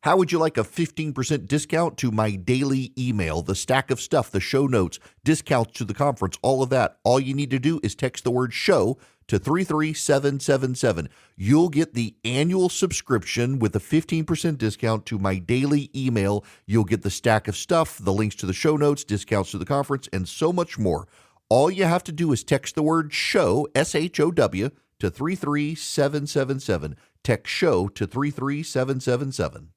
How would you like a 15% discount to my daily email, the stack of stuff, the show notes, discounts to the conference, all of that? All you need to do is text the word show to 33777. You'll get the annual subscription with a 15% discount to my daily email. You'll get the stack of stuff, the links to the show notes, discounts to the conference, and so much more. All you have to do is text the word show, SHOW, to 33777. Text show to 33777.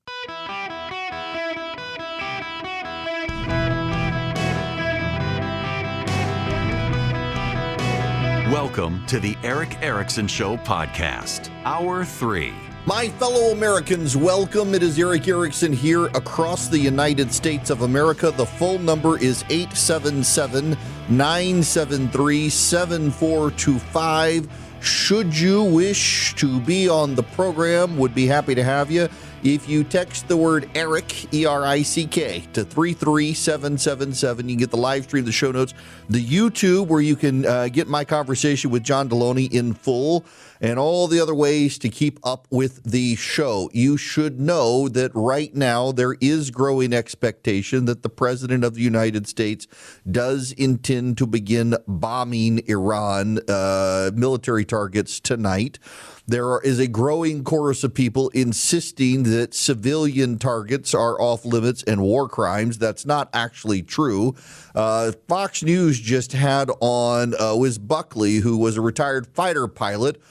Welcome to the Eric Erickson Show podcast, Hour 3. My fellow Americans, welcome. It is Eric Erickson here across the United States of America. The phone number is 877-973-7425. Should you wish to be on the program, would be happy to have you. If you text the word Eric, E-R-I-C-K, to 33777, you can get the live stream, the show notes, the YouTube, where you can get my conversation with John Deloney in full, and all the other ways to keep up with the show. You should know that right now there is growing expectation that the President of the United States does intend to begin bombing Iran military targets tonight. There is a growing chorus of people insisting that civilian targets are off limits and war crimes. That's not actually true. Fox News just had on Wiz Buckley, who was a retired fighter pilot,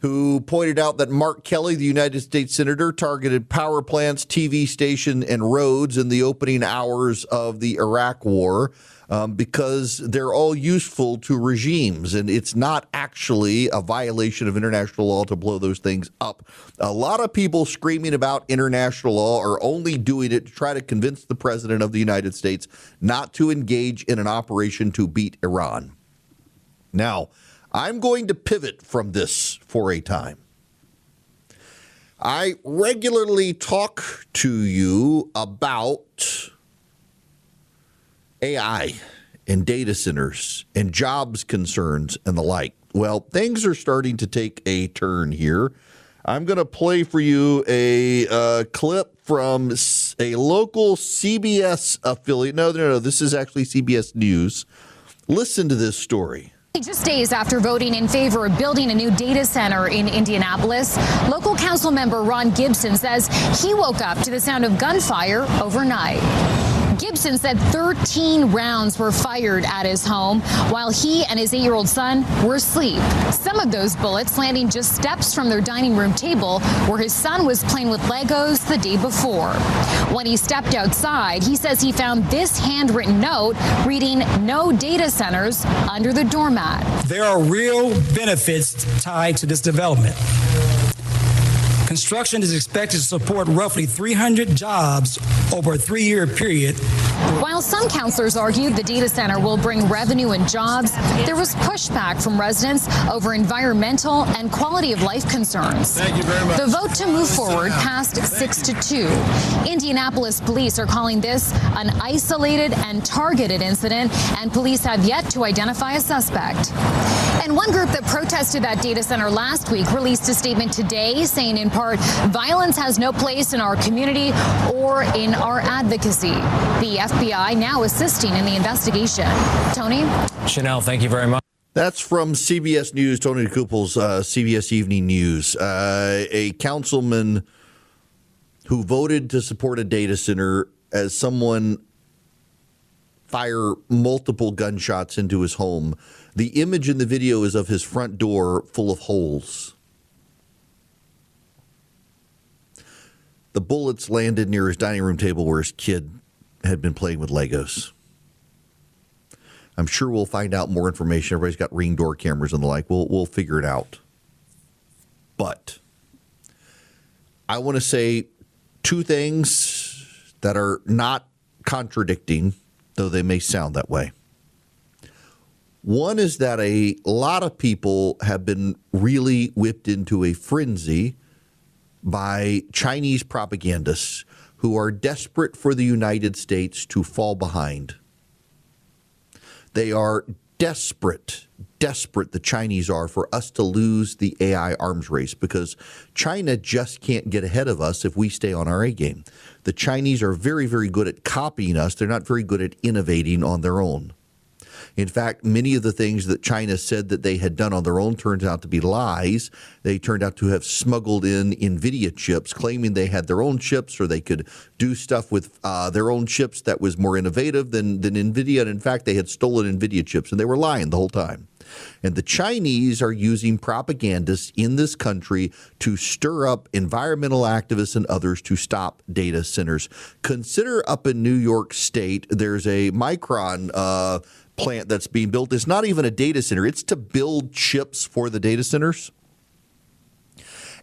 who pointed out that Mark Kelly, the United States Senator, targeted power plants, TV station, and roads in the opening hours of the Iraq War because they're all useful to regimes, and it's not actually a violation of international law to blow those things up. A lot of people screaming about international law are only doing it to try to convince the President of the United States not to engage in an operation to beat Iran. Now, I'm going to pivot from this for a time. I regularly talk to you about AI and data centers and jobs concerns and the like. Well, things are starting to take a turn here. I'm going to play for you a clip from a local CBS affiliate. No, this is actually CBS News. Listen to this story. Just days after voting in favor of building a new data center in Indianapolis, local council member Ron Gibson says he woke up to the sound of gunfire overnight. Gibson said 13 rounds were fired at his home while he and his 8-year-old son were asleep. Some of those bullets landing just steps from their dining room table where his son was playing with Legos the day before. When he stepped outside, he says he found this handwritten note reading "No data centers" under the doormat. There are real benefits tied to this development. Construction is expected to support roughly 300 jobs over a 3-year period. While some counselors argued the data center will bring revenue and jobs, there was pushback from residents over environmental and quality of life concerns. Thank you very much. The vote to move forward passed 6-2. Indianapolis police are calling this an isolated and targeted incident, and police have yet to identify a suspect. And one group that protested that data center last week released a statement today saying in part, violence has no place in our community or in our advocacy. The FBI now assisting in the investigation. Tony? Chanel, thank you very much. That's from CBS News, Tony DeCouple's CBS Evening News. A councilman who voted to support a data center as someone fire multiple gunshots into his home. The image in the video is of his front door full of holes. The bullets landed near his dining room table where his kid had been playing with Legos. I'm sure we'll find out more information. Everybody's got Ring door cameras and the like. We'll figure it out. But I want to say two things that are not contradicting, though they may sound that way. One is that a lot of people have been really whipped into a frenzy by Chinese propagandists who are desperate for the United States to fall behind. They are desperate the Chinese are for us to lose the AI arms race, because China just can't get ahead of us if we stay on our A game. The Chinese are very, very good at copying us. They're not very good at innovating on their own. In fact, many of the things that China said that they had done on their own turned out to be lies. They turned out to have smuggled in NVIDIA chips, claiming they had their own chips, or they could do stuff with their own chips that was more innovative than NVIDIA. And in fact, they had stolen NVIDIA chips, and they were lying the whole time. And the Chinese are using propagandists in this country to stir up environmental activists and others to stop data centers. Consider up in New York State, there's a Micron plant that's being built. It's not even a data center. It's to build chips for the data centers.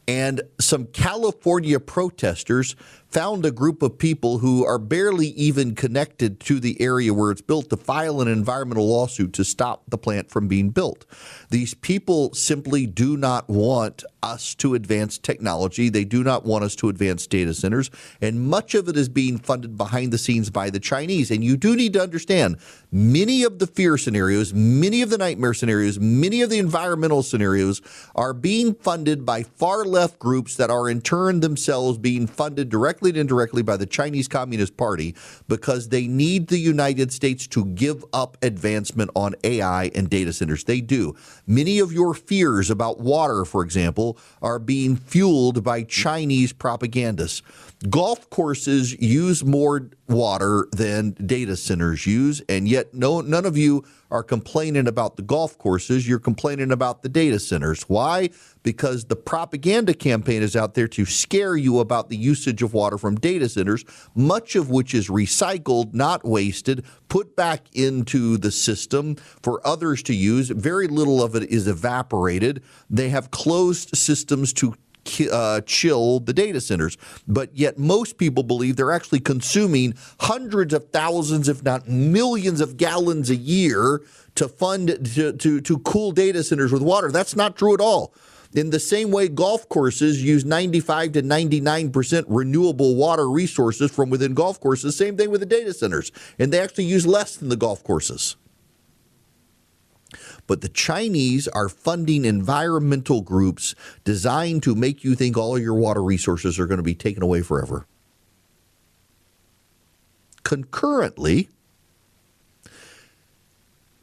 And some California protesters found a group of people who are barely even connected to the area where it's built to file an environmental lawsuit to stop the plant from being built. These people simply do not want us to advance technology. They do not want us to advance data centers. And much of it is being funded behind the scenes by the Chinese. And you do need to understand, many of the fear scenarios, many of the nightmare scenarios, many of the environmental scenarios are being funded by far left groups that are in turn themselves being funded directly and indirectly by the Chinese Communist Party, because they need the United States to give up advancement on AI and data centers. They do. Many of your fears about water, for example, are being fueled by Chinese propagandists. Golf courses use more water than data centers use, and yet none of you are complaining about the golf courses. You're complaining about the data centers. Why? Because the propaganda campaign is out there to scare you about the usage of water from data centers, much of which is recycled, not wasted, put back into the system for others to use. Very little of it is evaporated. They have closed systems to chill the data centers, but yet most people believe they're actually consuming hundreds of thousands, if not millions of gallons a year to fund to cool data centers with water. That's not true at all. In the same way, golf courses use 95 to 99% renewable water resources from within golf courses. Same thing with the data centers, and they actually use less than the golf courses. But the Chinese are funding environmental groups designed to make you think all of your water resources are going to be taken away forever. Concurrently,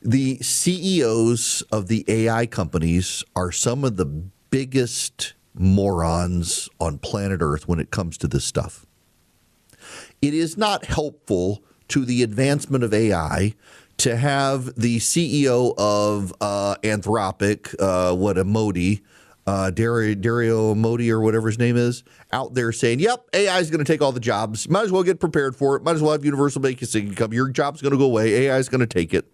the CEOs of the AI companies are some of the biggest morons on planet Earth when it comes to this stuff. It is not helpful to the advancement of AI to have the CEO of Anthropic, Dario Modi or whatever his name is, out there saying, yep, AI is going to take all the jobs. Might as well get prepared for it. Might as well have universal basic income. Your job's going to go away. AI is going to take it.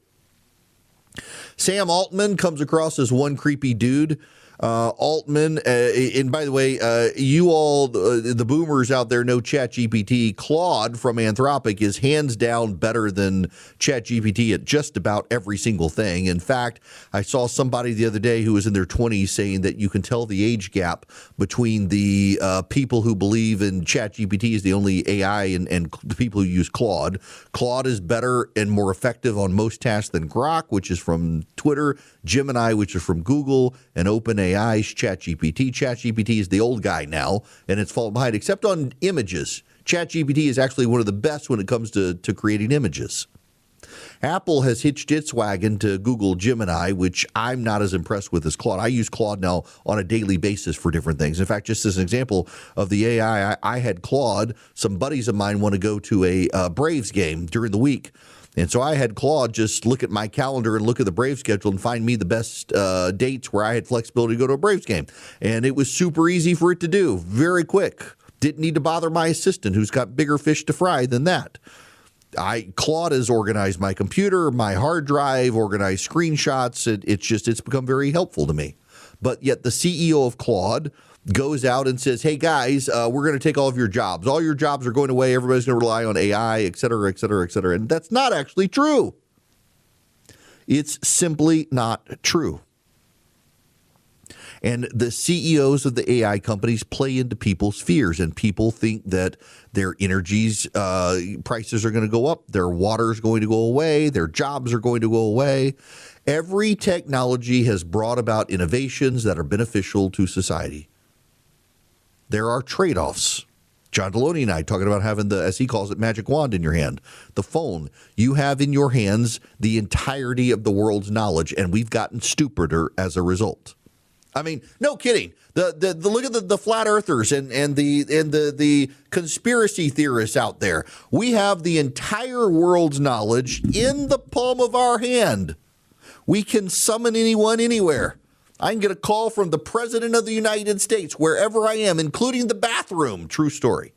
Sam Altman comes across as one creepy dude. Altman, and by the way, you all, the boomers out there know ChatGPT. Claude from Anthropic is hands down better than ChatGPT at just about every single thing. In fact, I saw somebody the other day who was in their 20s saying that you can tell the age gap between the people who believe in ChatGPT is the only AI and the people who use Claude. Claude is better and more effective on most tasks than Grok, which is from Twitter, Gemini, which is from Google, and OpenAI's ChatGPT. ChatGPT is the old guy now, and it's fallen behind, except on images. ChatGPT is actually one of the best when it comes to creating images. Apple has hitched its wagon to Google Gemini, which I'm not as impressed with as Claude. I use Claude now on a daily basis for different things. In fact, just as an example of the AI, I had Claude. Some buddies of mine want to go to a Braves game during the week. And so I had Claude just look at my calendar and look at the Braves schedule and find me the best dates where I had flexibility to go to a Braves game. And it was super easy for it to do, very quick. Didn't need to bother my assistant, who's got bigger fish to fry than that. Claude has organized my computer, my hard drive, organized screenshots. It's become very helpful to me. But yet the CEO of Claude goes out and says, hey, guys, we're going to take all of your jobs. All your jobs are going away. Everybody's going to rely on AI, et cetera, et cetera, et cetera. And that's not actually true. It's simply not true. And the CEOs of the AI companies play into people's fears, and people think that their energy's prices are going to go up, their water is going to go away, their jobs are going to go away. Every technology has brought about innovations that are beneficial to society. There are trade-offs. John Deloney and I talking about having the, as he calls it, magic wand in your hand. The phone. You have in your hands the entirety of the world's knowledge, and we've gotten stupider as a result. I mean, no kidding. The look at the flat earthers and the conspiracy theorists out there. We have the entire world's knowledge in the palm of our hand. We can summon anyone anywhere. I can get a call from the President of the United States wherever I am, including the bathroom. True story.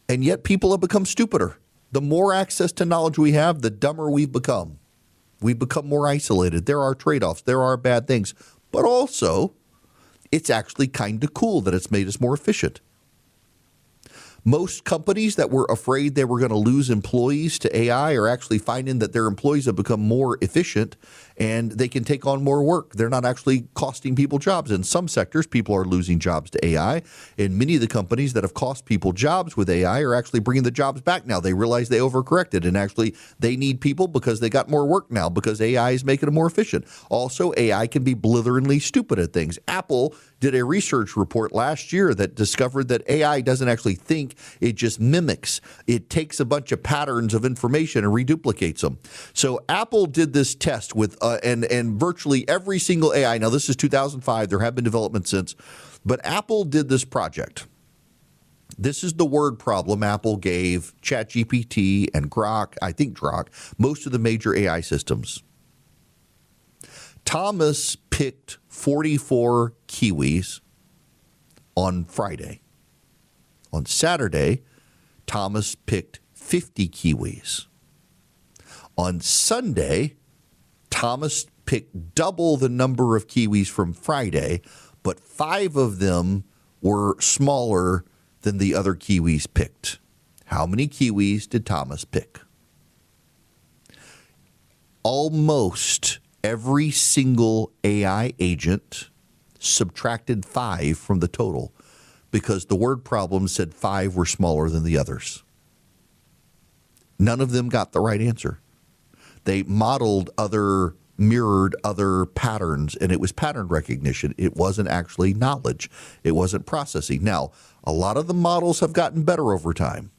And yet people have become stupider. The more access to knowledge we have, the dumber we've become. We've become more isolated. There are trade-offs. There are bad things. But also, it's actually kind of cool that it's made us more efficient. Most companies that were afraid they were going to lose employees to AI are actually finding that their employees have become more efficient and they can take on more work. They're not actually costing people jobs. In some sectors, people are losing jobs to AI. And many of the companies that have cost people jobs with AI are actually bringing the jobs back now. They realize they overcorrected and actually they need people because they got more work now because AI is making them more efficient. Also, AI can be blitheringly stupid at things. Apple did a research report last year that discovered that AI doesn't actually think, it just mimics. It takes a bunch of patterns of information and reduplicates them. So Apple did this test with and virtually every single AI. Now, this is 2005. There have been developments since. But Apple did this project. This is the word problem Apple gave ChatGPT and Grok, I think Grok, most of the major AI systems. Thomas picked 44 kiwis on Friday. On Saturday, Thomas picked 50 kiwis. On Sunday, Thomas picked double the number of kiwis from Friday, but 5 of them were smaller than the other kiwis picked. How many kiwis did Thomas pick? Almost every single AI agent subtracted 5 from the total because the word problem said 5 were smaller than the others. None of them got the right answer. They modeled mirrored other patterns, and it was pattern recognition. It wasn't actually knowledge. It wasn't processing. Now, a lot of the models have gotten better over time.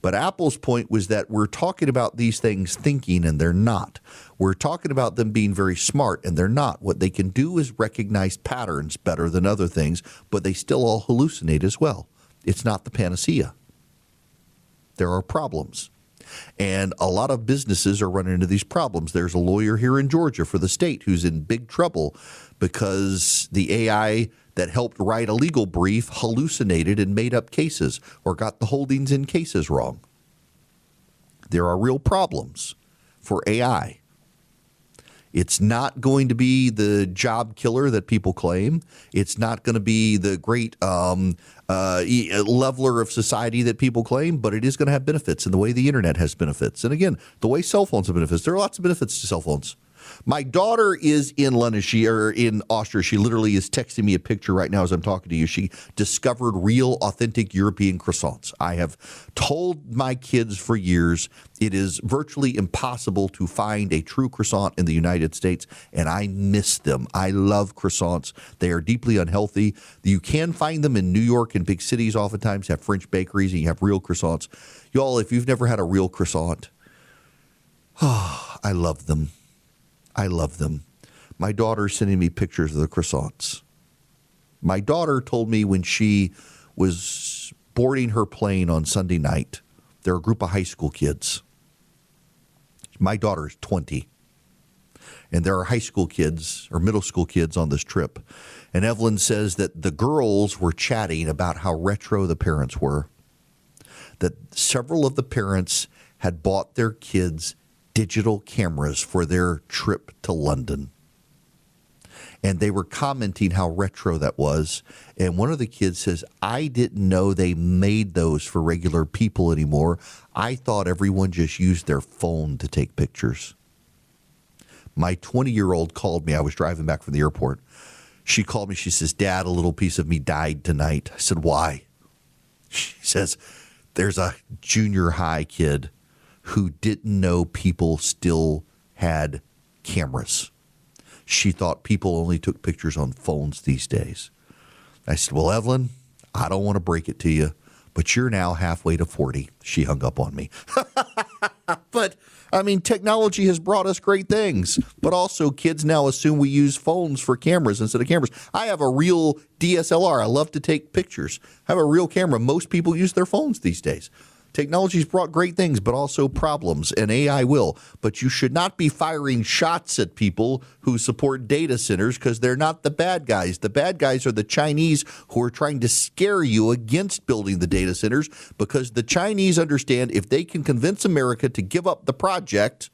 But Apple's point was that we're talking about these things thinking, and they're not. We're talking about them being very smart, and they're not. What they can do is recognize patterns better than other things, but they still all hallucinate as well. It's not the panacea. There are problems. And a lot of businesses are running into these problems. There's a lawyer here in Georgia for the state who's in big trouble because the AI that helped write a legal brief hallucinated and made up cases or got the holdings in cases wrong. There are real problems for AI. It's not going to be the job killer that people claim. It's not going to be the great leveler of society that people claim, but it is going to have benefits in the way the internet has benefits. And again, the way cell phones have benefits. There are lots of benefits to cell phones. My daughter is in London. In Austria. She literally is texting me a picture right now as I'm talking to you. She discovered real, authentic European croissants. I have told my kids for years it is virtually impossible to find a true croissant in the United States, and I miss them. I love croissants. They are deeply unhealthy. You can find them in New York and big cities oftentimes, have French bakeries, and you have real croissants. Y'all, if you've never had a real croissant, I love them. I love them. My daughter's sending me pictures of the croissants. My daughter told me when she was boarding her plane on Sunday night, there are a group of high school kids. My daughter's 20. And there are high school kids or middle school kids on this trip. And Evelyn says that the girls were chatting about how retro the parents were. That several of the parents had bought their kids digital cameras for their trip to London. And they were commenting how retro that was. And one of the kids says, I didn't know they made those for regular people anymore. I thought everyone just used their phone to take pictures. My 20-year-old called me. I was driving back from the airport. She called me. She says, Dad, a little piece of me died tonight. I said, why? She says, there's a junior high kid who didn't know people still had cameras. She thought people only took pictures on phones these days. I said, well, Evelyn, I don't want to break it to you, but you're now halfway to 40. She hung up on me. But, I mean, technology has brought us great things, but also kids now assume we use phones for cameras instead of cameras. I have a real DSLR. I love to take pictures. I have a real camera. Most people use their phones these days. Technology's brought great things, but also problems, and AI will. But you should not be firing shots at people who support data centers because they're not the bad guys. The bad guys are the Chinese who are trying to scare you against building the data centers because the Chinese understand if they can convince America to give up the project,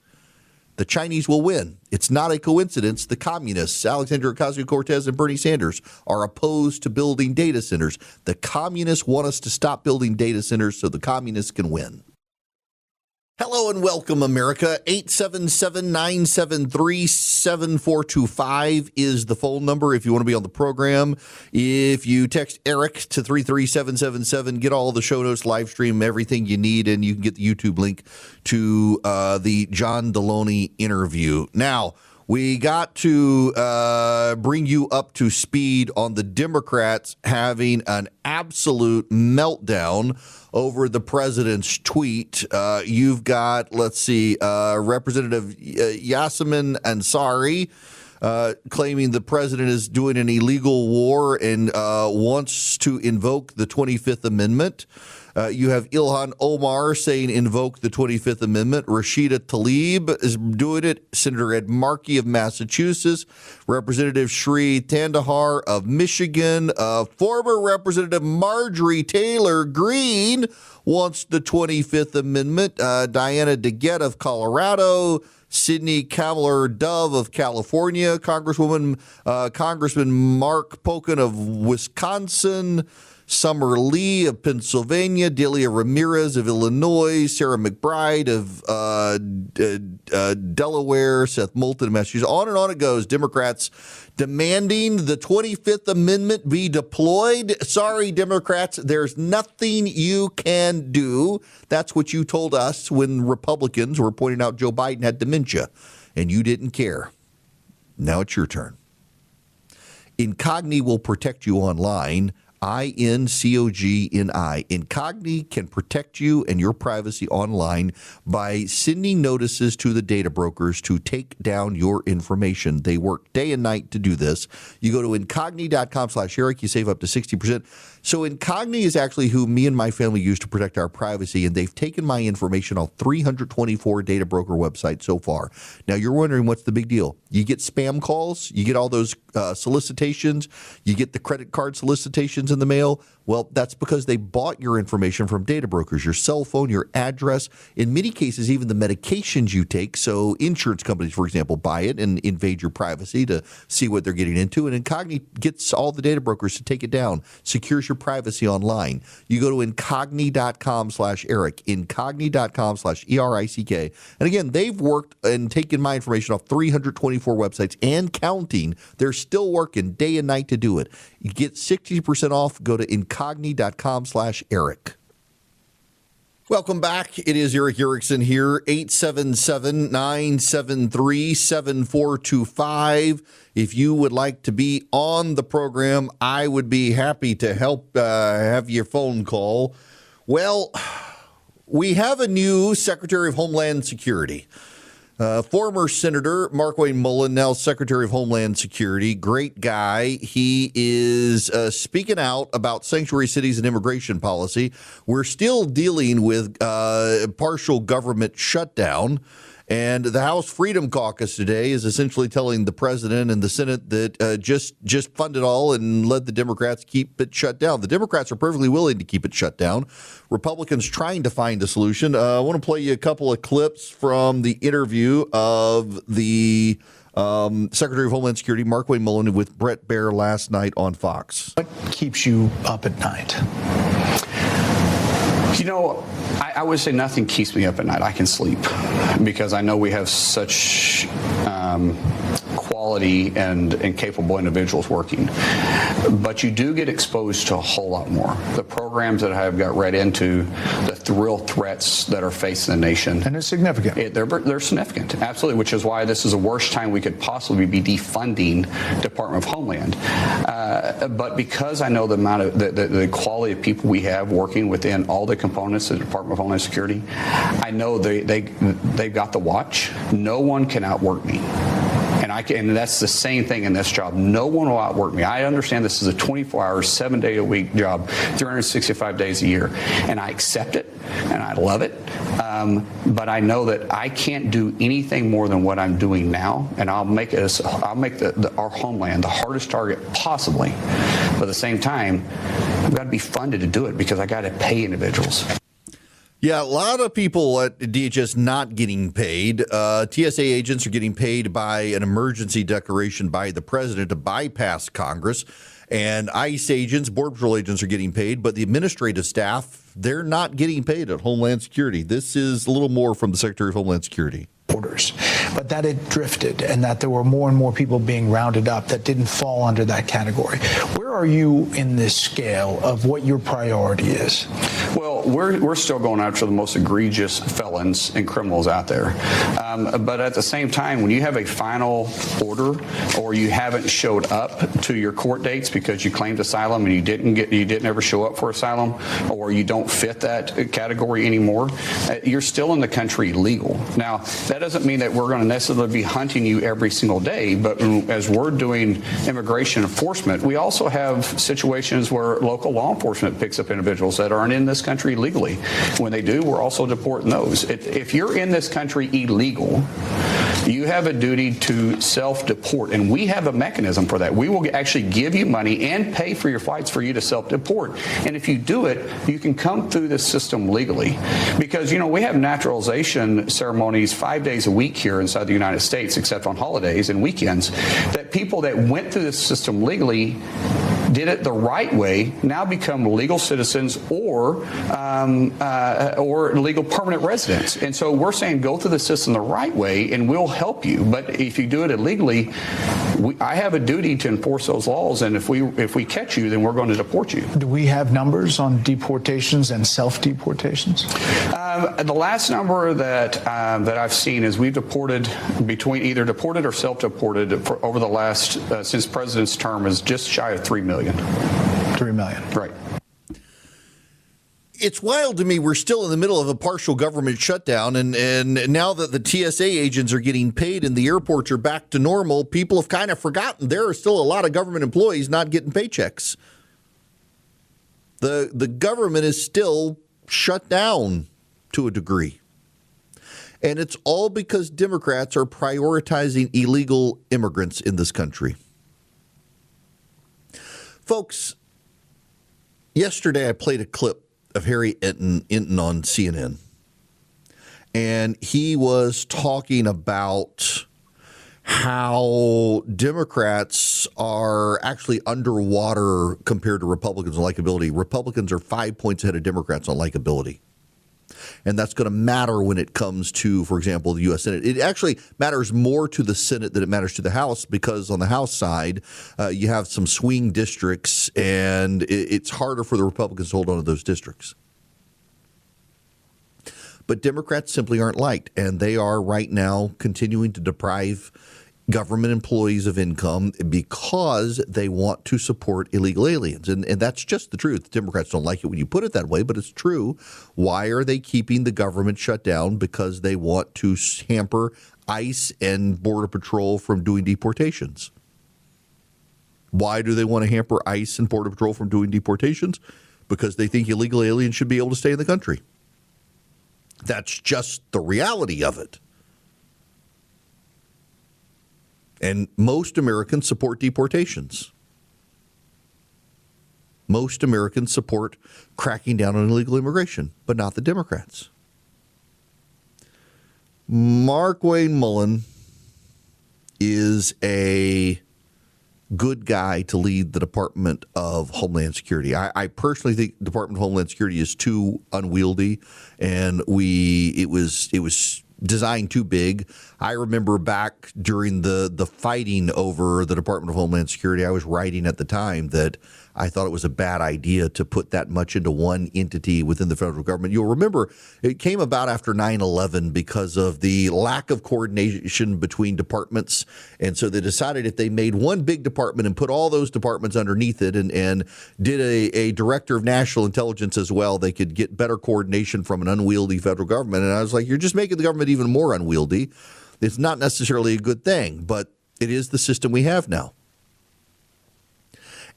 the Chinese will win. It's not a coincidence. The communists, Alexandria Ocasio-Cortez and Bernie Sanders, are opposed to building data centers. The communists want us to stop building data centers so the communists can win. Hello and welcome, America. 877-973-7425 is the phone number if you want to be on the program. If you text Eric to 33777, get all the show notes, live stream, everything you need, and you can get the YouTube link to the John Deloney interview. Now, we got to bring you up to speed on the Democrats having an absolute meltdown over the president's tweet. You've got, Representative Yasemin Ansari claiming the president is doing an illegal war and wants to invoke the 25th Amendment. You have Ilhan Omar saying invoke the 25th Amendment. Rashida Tlaib is doing it. Senator Ed Markey of Massachusetts. Representative Shri Tandahar of Michigan. Former Representative Marjorie Taylor Greene wants the 25th Amendment. Diana DeGette of Colorado. Sidney Kamler-Dove of California. Congressman Mark Pocan of Wisconsin. Summer Lee of Pennsylvania, Delia Ramirez of Illinois, Sarah McBride of Delaware, Seth Moulton of Massachusetts. On and on it goes. Democrats demanding the 25th Amendment be deployed. Sorry, Democrats, there's nothing you can do. That's what you told us when Republicans were pointing out Joe Biden had dementia, and you didn't care. Now it's your turn. Incogni will protect you online. INCOGNI. Incogni can protect you and your privacy online by sending notices to the data brokers to take down your information. They work day and night to do this. You go to incogni.com/Eric. You save up to 60%. So Incogni is actually who me and my family use to protect our privacy, and they've taken my information off 324 data broker websites so far. Now, you're wondering what's the big deal. You get spam calls. You get all those solicitations. You get the credit card solicitations in the mail. Well, that's because they bought your information from data brokers, your cell phone, your address, in many cases, even the medications you take. So insurance companies, for example, buy it and invade your privacy to see what they're getting into. And Incogni gets all the data brokers to take it down, secures your privacy online. You go to incogni.com/Eric, incogni.com/ERICK. And again, they've worked and taken my information off 324 websites and counting. They're still working day and night to do it. You get 60% off. Go to incogni.com/Eric. Welcome back. It is Eric Erickson here, 877-973-7425. If you would like to be on the program, I would be happy to help have your phone call. Well, we have a new Secretary of Homeland Security. Former Senator Markwayne Mullin, now Secretary of Homeland Security, great guy. He is speaking out about sanctuary cities and immigration policy. We're still dealing with partial government shutdown. And the House Freedom Caucus today is essentially telling the president and the Senate that just fund it all and let the Democrats keep it shut down. The Democrats are perfectly willing to keep it shut down. Republicans trying to find a solution. I want to play you a couple of clips from the interview of the Secretary of Homeland Security, Markwayne Mullin, with Brett Baer last night on Fox. What keeps you up at night? You know, I would say nothing keeps me up at night. I can sleep because I know we have such quality and capable individuals working. But you do get exposed to a whole lot more. The programs that I have got read into, the real threats that are facing the nation. And it's significant. They're significant, absolutely, which is why this is the worst time we could possibly be defunding Department of Homeland. But because I know the amount of the quality of people we have working within all the components of the Department of Homeland Security, I know they've got the watch. No one can outwork me. And that's the same thing in this job. No one will outwork me. I understand this is a 24-hour, 7-day-a-week job, 365 days a year, and I accept it, and I love it. But I know that I can't do anything more than what I'm doing now, and I'll make our homeland the hardest target possibly. But at the same time, I've got to be funded to do it because I got to pay individuals. Yeah, a lot of people at DHS not getting paid. TSA agents are getting paid by an emergency declaration by the president to bypass Congress. And ICE agents, Border Patrol agents are getting paid, but the administrative staff, they're not getting paid at Homeland Security. This is a little more from the Secretary of Homeland Security. Orders, but that it drifted and that there were more and more people being rounded up that didn't fall under that category. Where are you in this scale of what your priority is? Well, we're still going after the most egregious felons and criminals out there. But at the same time, when you have a final order or you haven't showed up to your court dates because you claimed asylum and you didn't ever show up for asylum, or you don't fit that category anymore, you're still in the country legal. Now, that doesn't mean that we're going to necessarily be hunting you every single day, but as we're doing immigration enforcement, we also have situations where local law enforcement picks up individuals that aren't in this country legally. When they do, we're also deporting those. If you're in this country illegal, you have a duty to self-deport, and we have a mechanism for that. We will actually give you money and pay for your flights for you to self-deport. And if you do it, you can come through this system legally. Because, we have naturalization ceremonies 5 days a week here inside the United States, except on holidays and weekends, that people that went through this system legally did it the right way now become legal citizens or legal permanent residents. And so we're saying go through the system the right way and we'll help you. But if you do it illegally, I have a duty to enforce those laws. And if we catch you, then we're going to deport you. Do we have numbers on deportations and self-deportations? The last number that I've seen is we've deported either deported or self-deported for over the last, since President's term, is just shy of 3 million. 3 million. Right. It's wild to me. We're still in the middle of a partial government shutdown, and now that the TSA agents are getting paid and the airports are back to normal, people have kind of forgotten there are still a lot of government employees not getting paychecks. The government is still shut down to a degree. And it's all because Democrats are prioritizing illegal immigrants in this country. Folks, yesterday I played a clip of Harry Enton on CNN. And he was talking about how Democrats are actually underwater compared to Republicans on likability. Republicans are 5 points ahead of Democrats on likability. And that's going to matter when it comes to, for example, the U.S. Senate. It actually matters more to the Senate than it matters to the House, because on the House side, you have some swing districts, and it's harder for the Republicans to hold on to those districts. But Democrats simply aren't liked, and they are right now continuing to deprive government employees of income because they want to support illegal aliens. And that's just the truth. Democrats don't like it when you put it that way, but it's true. Why are they keeping the government shut down? Because they want to hamper ICE and Border Patrol from doing deportations. Why do they want to hamper ICE and Border Patrol from doing deportations? Because they think illegal aliens should be able to stay in the country. That's just the reality of it. And most Americans support deportations. Most Americans support cracking down on illegal immigration, but not the Democrats. Mark Wayne Mullen is a good guy to lead the Department of Homeland Security. I personally think the Department of Homeland Security is too unwieldy, and it was designed too big. I remember back during the fighting over the Department of Homeland Security, I was writing at the time that I thought it was a bad idea to put that much into one entity within the federal government. You'll remember it came about after 9/11 because of the lack of coordination between departments. And so they decided if they made one big department and put all those departments underneath it and did a director of national intelligence as well, they could get better coordination from an unwieldy federal government. And I was like, you're just making the government even more unwieldy. It's not necessarily a good thing, but it is the system we have now.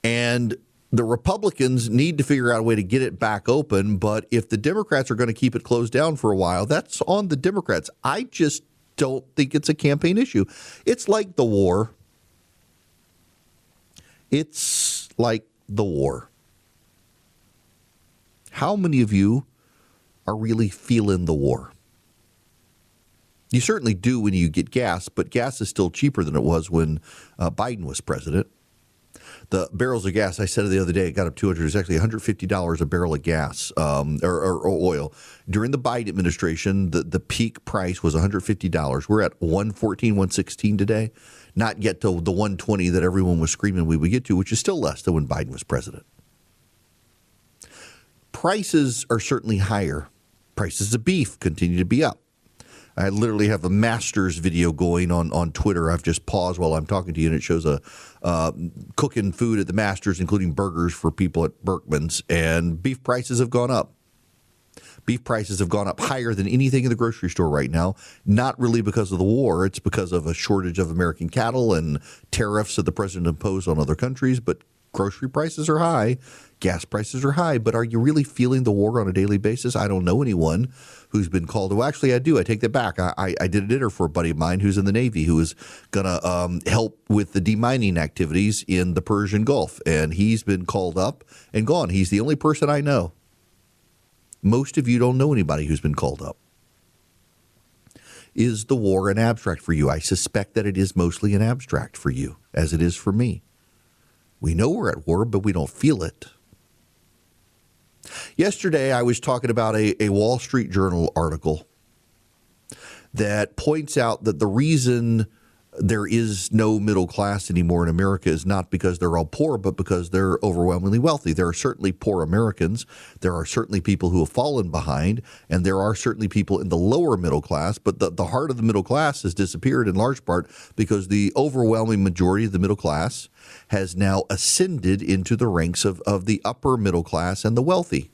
And the Republicans need to figure out a way to get it back open. But if the Democrats are going to keep it closed down for a while, that's on the Democrats. I just don't think it's a campaign issue. It's like the war. It's like the war. How many of you are really feeling the war? You certainly do when you get gas, but gas is still cheaper than it was when Biden was president. The barrels of gas, I said it the other day, it got up $200. It's actually $150 a barrel of gas or oil. During the Biden administration, the peak price was $150. We're at $114, $116 today. Not yet to the $120 that everyone was screaming we would get to, which is still less than when Biden was president. Prices are certainly higher. Prices of beef continue to be up. I literally have a Masters video going on Twitter. I've just paused while I'm talking to you, and it shows a cooking food at the Masters, including burgers for people at Berkman's, and beef prices have gone up. Beef prices have gone up higher than anything in the grocery store right now, not really because of the war. It's because of a shortage of American cattle and tariffs that the president imposed on other countries, but grocery prices are high, gas prices are high, but are you really feeling the war on a daily basis? I don't know anyone who's been called. Well, actually, I do. I take that back. I did a dinner for a buddy of mine who's in the Navy who is going to help with the demining activities in the Persian Gulf, and he's been called up and gone. He's the only person I know. Most of you don't know anybody who's been called up. Is the war an abstract for you? I suspect that it is mostly an abstract for you, as it is for me. We know we're at war, but we don't feel it. Yesterday, I was talking about a Wall Street Journal article that points out that the reason there is no middle class anymore in America is not because they're all poor, but because they're overwhelmingly wealthy. There are certainly poor Americans. There are certainly people who have fallen behind, and there are certainly people in the lower middle class. But the heart of the middle class has disappeared in large part because the overwhelming majority of the middle class has now ascended into the ranks of the upper middle class and the wealthy.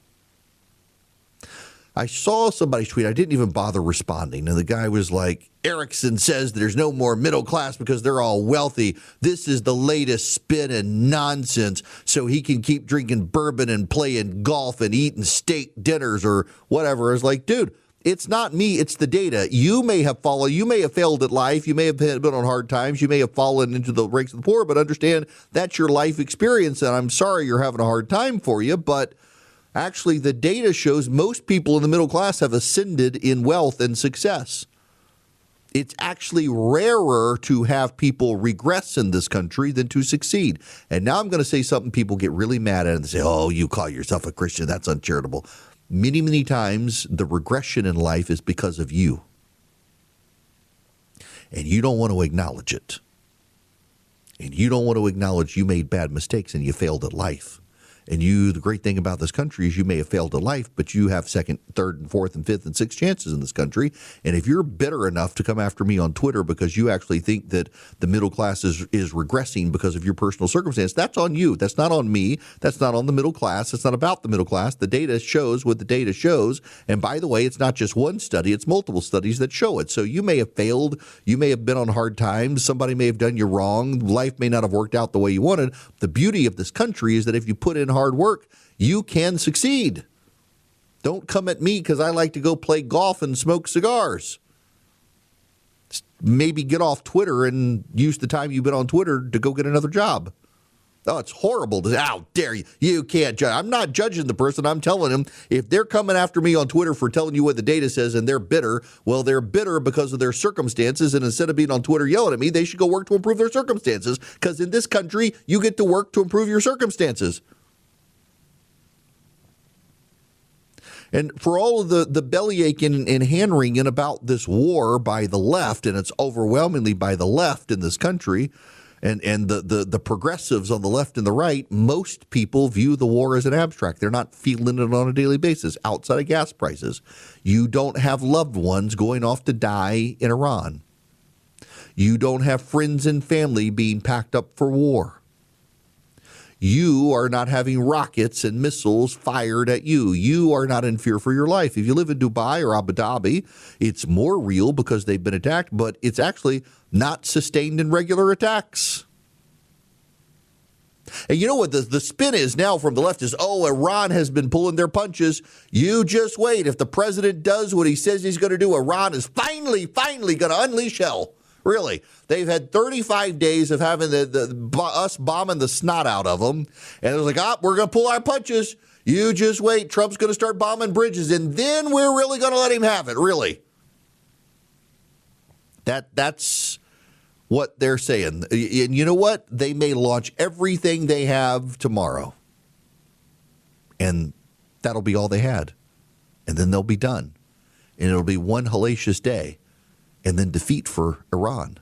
I saw somebody's tweet. I didn't even bother responding. And the guy was like, Erickson says there's no more middle class because they're all wealthy. This is the latest spin and nonsense so he can keep drinking bourbon and playing golf and eating steak dinners or whatever. I was like, dude, it's not me. It's the data. You may have failed at life. You may have been on hard times. You may have fallen into the ranks of the poor, but understand that's your life experience. And I'm sorry you're having a hard time for you, but actually, the data shows most people in the middle class have ascended in wealth and success. It's actually rarer to have people regress in this country than to succeed. And now I'm going to say something people get really mad at and say, oh, you call yourself a Christian. That's uncharitable. Many, many times, the regression in life is because of you. And you don't want to acknowledge it. And you don't want to acknowledge you made bad mistakes and you failed at life. And the great thing about this country is you may have failed at life, but you have second, third, and fourth, and fifth, and sixth chances in this country. And if you're bitter enough to come after me on Twitter because you actually think that the middle class is regressing because of your personal circumstance, that's on you. That's not on me. That's not on the middle class. It's not about the middle class. The data shows what the data shows. And by the way, it's not just one study. It's multiple studies that show it. So you may have failed. You may have been on hard times. Somebody may have done you wrong. Life may not have worked out the way you wanted. The beauty of this country is that if you put in hard work, you can succeed. Don't come at me because I like to go play golf and smoke cigars. Maybe get off Twitter and use the time you've been on Twitter to go get another job. Oh, it's horrible. How dare you? You can't judge. I'm not judging the person. I'm telling them if they're coming after me on Twitter for telling you what the data says and they're bitter, well, they're bitter because of their circumstances. And instead of being on Twitter yelling at me, they should go work to improve their circumstances, because in this country, you get to work to improve your circumstances. And for all of the bellyache and hand-wringing about this war by the left, and it's overwhelmingly by the left in this country, and the progressives on the left and the right, most people view the war as an abstract. They're not feeling it on a daily basis. Outside of gas prices, you don't have loved ones going off to die in Iran. You don't have friends and family being packed up for war. You are not having rockets and missiles fired at you. You are not in fear for your life. If you live in Dubai or Abu Dhabi, it's more real because they've been attacked, but it's actually not sustained in regular attacks. And you know what the spin is now from the left is, oh, Iran has been pulling their punches. You just wait. If the president does what he says he's going to do, Iran is finally going to unleash hell. Really. They've had 35 days of having us bombing the snot out of them. And it was like, we're going to pull our punches. You just wait. Trump's going to start bombing bridges, and then we're really going to let him have it, really. That's what they're saying. And you know what? They may launch everything they have tomorrow. And that'll be all they had. And then they'll be done. And it'll be one hellacious day. And then defeat for Iran.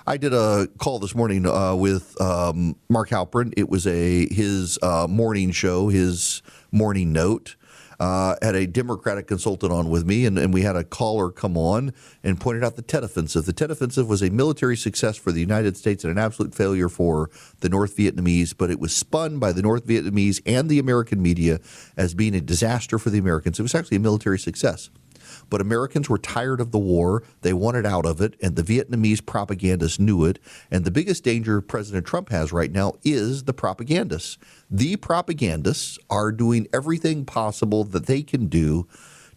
I did a call this morning with Mark Halperin. It was his morning show, his morning note. Had a Democratic consultant on with me, and we had a caller come on and pointed out the Tet Offensive. The Tet Offensive was a military success for the United States and an absolute failure for the North Vietnamese, but it was spun by the North Vietnamese and the American media as being a disaster for the Americans. It was actually a military success. But Americans were tired of the war. They wanted out of it, and the Vietnamese propagandists knew it. And the biggest danger President Trump has right now is the propagandists. The propagandists are doing everything possible that they can do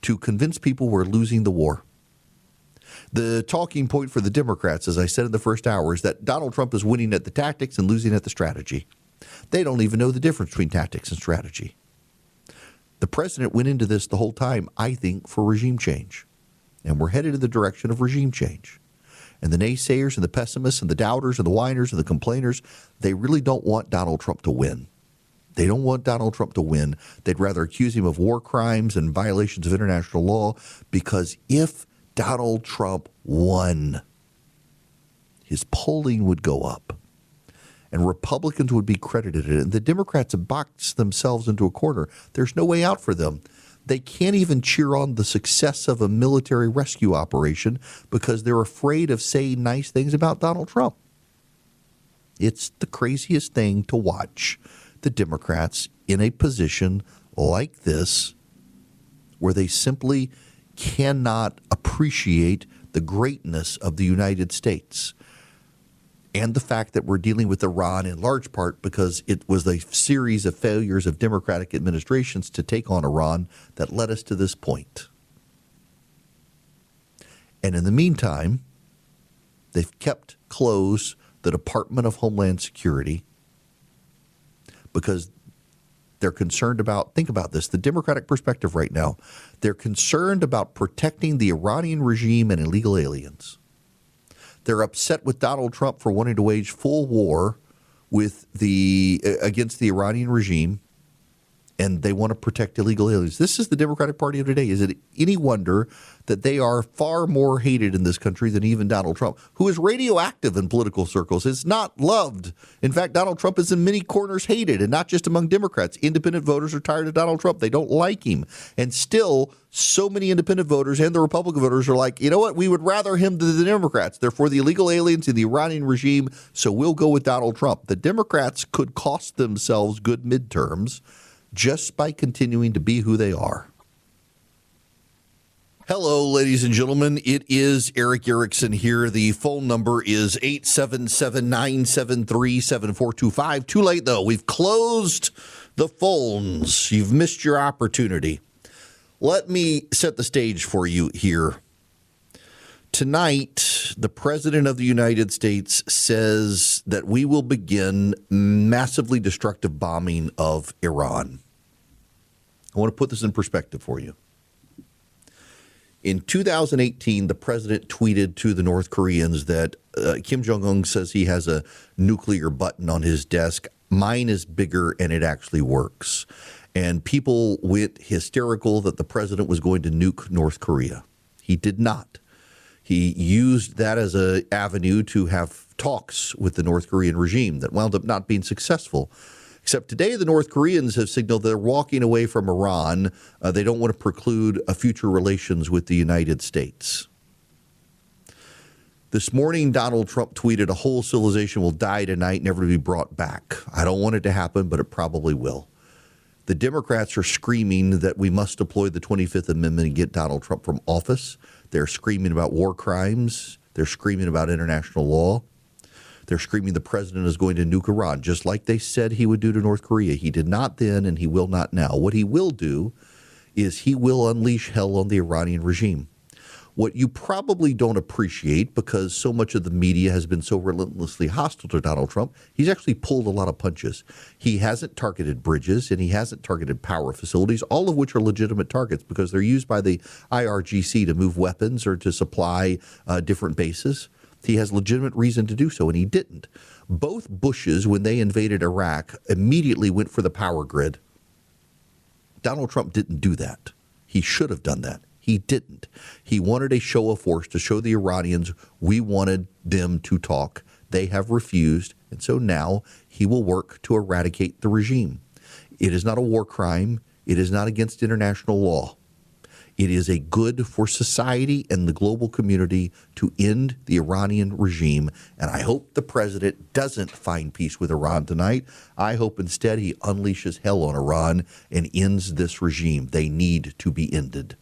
to convince people we're losing the war. The talking point for the Democrats, as I said in the first hour, is that Donald Trump is winning at the tactics and losing at the strategy. They don't even know the difference between tactics and strategy. The president went into this the whole time, I think, for regime change. And we're headed in the direction of regime change. And the naysayers and the pessimists and the doubters and the whiners and the complainers, they really don't want Donald Trump to win. They don't want Donald Trump to win. They'd rather accuse him of war crimes and violations of international law, because if Donald Trump won, his polling would go up. And Republicans would be credited. And the Democrats have boxed themselves into a corner. There's no way out for them. They can't even cheer on the success of a military rescue operation because they're afraid of saying nice things about Donald Trump. It's the craziest thing to watch the Democrats in a position like this where they simply cannot appreciate the greatness of the United States. And the fact that we're dealing with Iran in large part because it was a series of failures of Democratic administrations to take on Iran that led us to this point. And in the meantime, they've kept closed the Department of Homeland Security because they're concerned about, think about this, the Democratic perspective right now, they're concerned about protecting the Iranian regime and illegal aliens. They're upset with Donald Trump for wanting to wage full war with against the Iranian regime, and they want to protect illegal aliens. This is the Democratic Party of today. Is it any wonder that they are far more hated in this country than even Donald Trump, who is radioactive in political circles, is not loved. In fact, Donald Trump is in many corners hated, and not just among Democrats. Independent voters are tired of Donald Trump. They don't like him. And still, so many independent voters and the Republican voters are like, you know what, we would rather him than the Democrats. They're for the illegal aliens and the Iranian regime, so we'll go with Donald Trump. The Democrats could cost themselves good midterms just by continuing to be who they are. Hello, ladies and gentlemen. It is Eric Erickson here. The phone number is 877-973-7425. Too late, though. We've closed the phones. You've missed your opportunity. Let me set the stage for you here. Tonight, the President of the United States says that we will begin massively destructive bombing of Iran. I want to put this in perspective for you. In 2018, the president tweeted to the North Koreans that Kim Jong-un says he has a nuclear button on his desk. Mine is bigger and it actually works. And people went hysterical that the president was going to nuke North Korea. He did not. He used that as an avenue to have talks with the North Korean regime that wound up not being successful. Except today, the North Koreans have signaled they're walking away from Iran. They don't want to preclude future relations with the United States. This morning, Donald Trump tweeted, "A whole civilization will die tonight, never to be brought back." I don't want it to happen, but it probably will. The Democrats are screaming that we must deploy the 25th Amendment and get Donald Trump from office. They're screaming about war crimes. They're screaming about international law. They're screaming the president is going to nuke Iran, just like they said he would do to North Korea. He did not then, and he will not now. What he will do is he will unleash hell on the Iranian regime. What you probably don't appreciate, because so much of the media has been so relentlessly hostile to Donald Trump, he's actually pulled a lot of punches. He hasn't targeted bridges and he hasn't targeted power facilities, all of which are legitimate targets because they're used by the IRGC to move weapons or to supply different bases. He has legitimate reason to do so, and he didn't. Both Bushes, when they invaded Iraq, immediately went for the power grid. Donald Trump didn't do that. He should have done that. He didn't. He wanted a show of force to show the Iranians we wanted them to talk. They have refused, and so now he will work to eradicate the regime. It is not a war crime. It is not against international law. It is a good for society and the global community to end the Iranian regime. And I hope the president doesn't find peace with Iran tonight. I hope instead he unleashes hell on Iran and ends this regime. They need to be ended.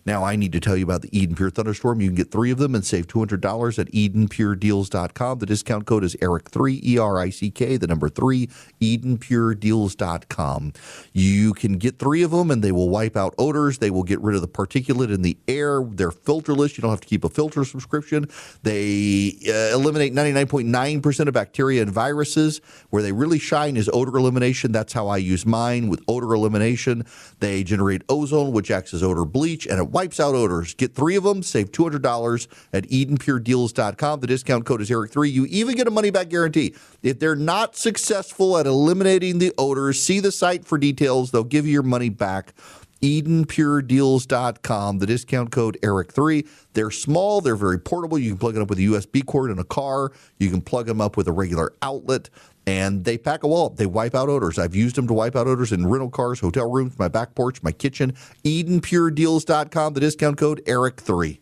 Now, I need to tell you about the Eden Pure Thunderstorm. You can get 3 of them and save $200 at EdenPureDeals.com. The discount code is ERIC3, E-R-I-C-K, the number 3, EdenPureDeals.com. You can get 3 of them, and they will wipe out odors. They will get rid of the particulate in the air. They're filterless. You don't have to keep a filter subscription. They eliminate 99.9% of bacteria and viruses. Where they really shine is odor elimination. That's how I use mine, with odor elimination. They generate ozone, which acts as odor bleach, and it wipes out odors. Get 3 of them, save $200 at EdenPureDeals.com. The discount code is ERIC3. You even get a money-back guarantee. If they're not successful at eliminating the odors, see the site for details. They'll give you your money back. EdenPureDeals.com. The discount code ERIC3. They're small. They're very portable. You can plug it up with a USB cord in a car. You can plug them up with a regular outlet. And they pack a wallop. They wipe out odors. I've used them to wipe out odors in rental cars, hotel rooms, my back porch, my kitchen. EdenPureDeals.com. The discount code ERIC3.